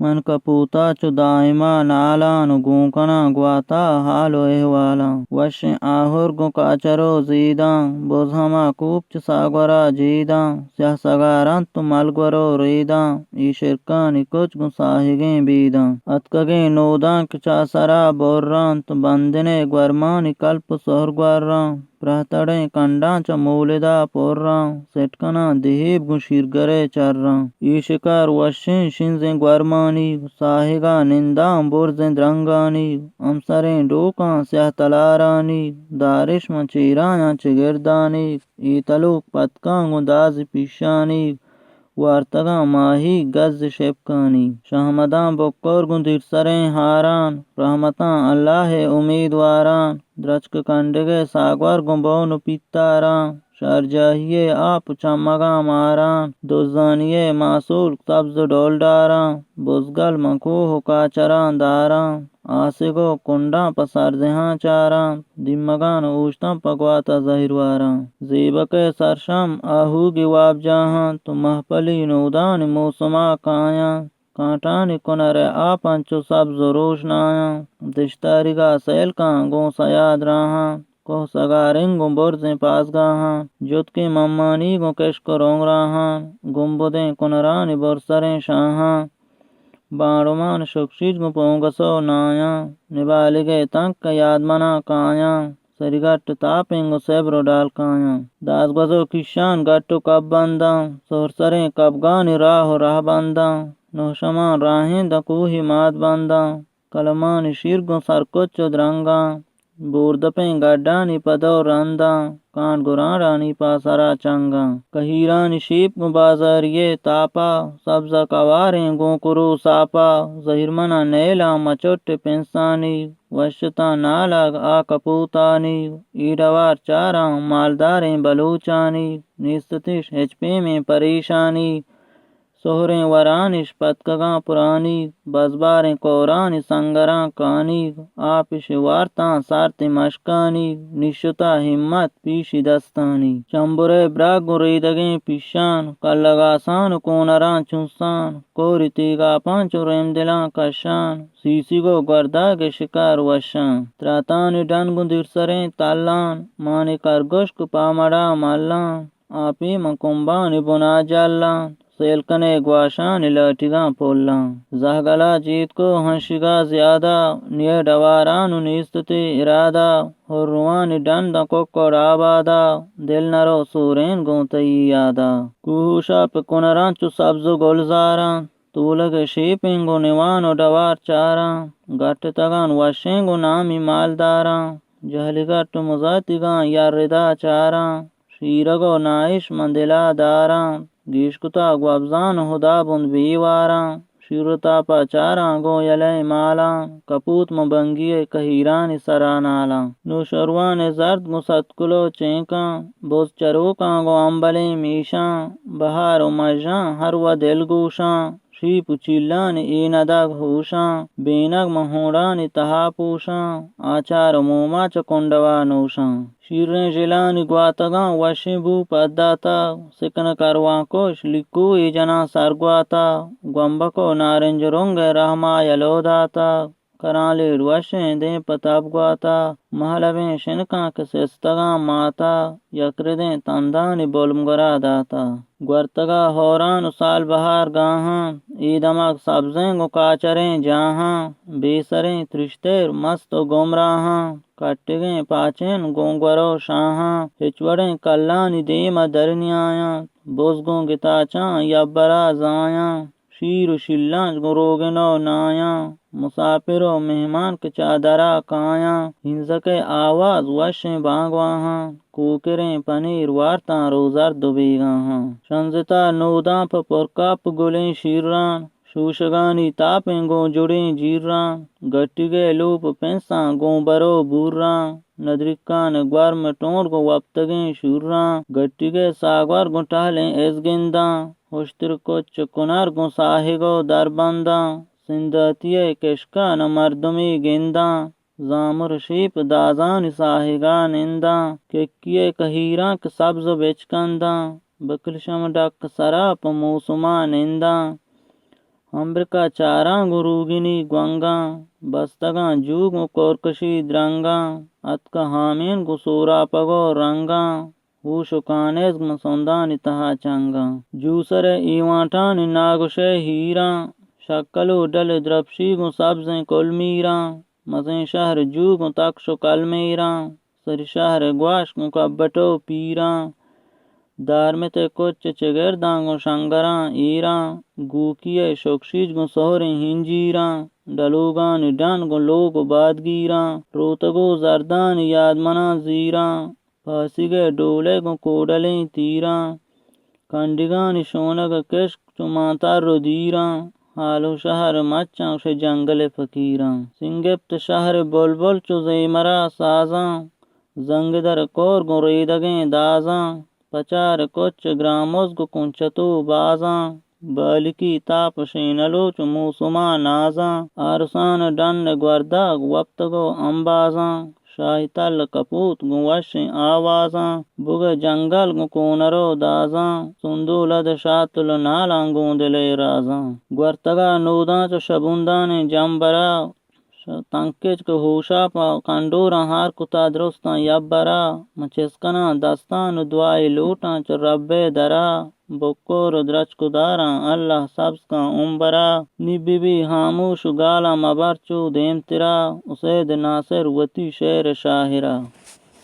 من کپوتا چو دائما نالان گونکنا گواتا حالو احوالا وش آہر گو کاچرو زیدان بوز ہما کوپ چو ساگورا جیدان سیاہ سگاران تو ملگورو ریدان ای شرکانی کچ گو ساہگیں بیدان اتکگیں نودان کچا سرا بوران تو بندنے گورمانی کلپ سہر گوران پرہتڑیں کنڈان چا مولدا پوران سٹکنا دہیب گو شیرگرے چران ای شکار وشیں شنزیں گورمانی ساہگا نندان برزیں درنگانی امسریں ڈوکاں سیاہ تلارانی دارش من چیرانیاں چگردانی ای تلوک پتکاں گو داز پیشانی وارتگاں ماہی گز شپکانی شہمداں بکر گو دیر سریں ہاران رحمتاں اللہ امیدواران درچک کنڈگے ساگوار گو بونو پیتاران شارجاہیے آپ چمگاں ماران دوزانیے معصول سبز ڈول ڈاران بزگل مکوہ کاچران داران آسگو کنڈاں پسار دہاں چاران دمگان اوشتاں پگواتا زہرواران زیبک سرشم آہوگی واب جاہاں تو محپلی نودان موسما کایاں کانٹانی کنر آپن چو سبز روشنایاں دشتاریگا سیل کاں گو سیاد راہاں کوہ سگارنگو برزیں پاسگاہاں جت کے ممانی گو کشک رونگ راہاں گمبدیں کنرانی برسریں شاہاں باڑمان شکشیج گو پونگسو نایاں نبالگے تنک یاد منا کایاں سریگٹ تاپنگو سیبرو ڈال کایاں داس گزو کشان گٹو کب بنداں سہر سریں کبگانی راہ راہ بنداں نوشمان راہیں دا کوہی ماد بنداں کلمانی شیر گو سرکچو درنگاں بوردپیں گڈانی پدو رنداں کانڈ گرانڈانی پاسرا چنگاں کہیرانی شیپ گو بازاریے تاپا سبزہ کواریں گو کرو ساپا زہرمنا نیلا مچوٹ پنسانی وشتا نالاگ آ کپوتانی ایڈوار چاراں مالداریں بلوچانی نیستتش ہچ پی میں پریشانی سہریں ورانش پتکگاں پرانی بزباریں کورانی سنگراں کانی آپش وارتاں سارتی مشکانی نشتا ہمت پیشی دستانی چمبرے براگ ریدگیں پیشان کلگاسان کونراں چنسان کوری تیگا پانچو ریم دلاں کشان سیسی گو گرداگ شکار وشان تراتانی ڈنگو دیر سریں تلان مانی کرگشک پامڑا ملان آپی مکمبانی بنا جلان سیلکنے گواشانی لاٹیگاں پولاں زہگلا جیت کو ہنشگا زیادہ نیے ڈوارانو نیستتی ارادہ ہروانی ڈنڈا کوکڑ آبادا دل نرو سورین گونتی یادا کوہوشا پہ کنرانچو سبزو گلزاراں تولگ شیپنگو نیوانو ڈوار چاراں گٹ تگان وشنگو نامی مالداراں جہلی گٹ مزاتگاں یاردا چاراں شیرگو نائش مندلا داراں گیشکتا گوابزان ہدا بند بیواراں شیرتا پاچاراں گو یلیں مالاں کپوت مبنگیے کہیرانی سرانالاں نوشروان زرد گو ستکلو چینکاں بوز چروکاں گو امبلیں میشاں بہار و مجاں ہر و دل گوشاں شیپ چیلانی ایندگ ہوشاں بینگ مہوڑانی تہا پوشاں آچار موما چکنڈوا نوشاں شیریں جلانی گواتگاں وشی بو پداتا سکن کرواں کوش لکوئی جنا سرگواتا گمبکو نارنج رنگ رحما یلو داتا کرالی وشیں دیں پتاب گواتا محلویں شنکاں کسستگاں ماتا یکردیں تندانی بولمگرا داتا گورتگا ہوران سال بہار گاہاں ایدماغ سبزیں گو کاچریں جاہاں بیسریں ترشتیر مست و گمراہاں کٹگیں پاچین گونگورو شاہاں ہچوڑیں کلانی دیم درنیاں بوزگوں گتاچاں یبرا زایاں شیر و شلانج گروگنو نایاں مسافر و مہمان کے چادرا کایاں ہنزک آواز وشیں بانگواہاں کوکریں پنیر وارتاں روزر دوبیگاہاں شنزتا نوداں پرکاپ گلیں شیران شوشگانی تاپیں گو جڑیں جیراں گٹگے لوپ پنساں گو برو بوراں ندرکان گورم ٹونڈ گو وپتگیں شوراں گٹگے ساگور گو ٹہلیں ازگنداں ہوشتر کچ کنر گو ساہگو دربنداں سندتیے کشکا نہ مردمی گنداں زامر شیپ دازانی ساہگا ننداں ککیے کہیراں کے سبز بچکنداں بکلشم ڈک سراپ موسما ننداں ہمبرکا چاراں گروگنی گونگاں بستگاں جوگ کورکشی درنگاں اتکا حامین گو سورا پگو رنگاں ہوش کانیز مسندانی تہا چنگاں جوسر ایوانٹان ناگوشے ہیراں شکلو ڈل درپشی گو سبزیں کل میراں مزیں شہر جوگو تکشو کل میراں سر شہر گواش گو کبٹو پیراں دارمت کچ چگرداں گو شنگراں ایراں گوکیے شکشیج گو سہریں ہنجیراں ڈلوگان ڈن گو لوگ بادگیراں روتگو زردان یاد منا زیراں پاسگے ڈولے گو کوڈلیں تیراں کنڈگان شونگ کشک چماتر رو دیراں حالو شہر مچاں سے جنگل فقیراں سنگپت شہر بلبل چو زیمرا سازاں زنگ در کور گو ریدگیں دازاں پچار کچ گراموز گو کنچتو بازاں بالکی تاپ شینلو چو موسما نازاں آرسان ڈن گوردا وپتگو امبازاں شاہی تل کپوت گو وشیں آوازاں بگ جنگل گو کونرو دازاں سندو لد شاتل نالاں گوندلے رازاں گورتگا نوداں چو شبوندان جمبرا تنکچ کو ہوشا پا کنڈوراں ہار کتا درستاں یبرا مچسکنا دستان دعائی لوٹاں چو رب درا بکور درچ کو داراں اللہ سبز کا امبرا نبی بھی خاموش گالا مبرچو دیم ترا اسید ناصر وتی شیر شاہرہ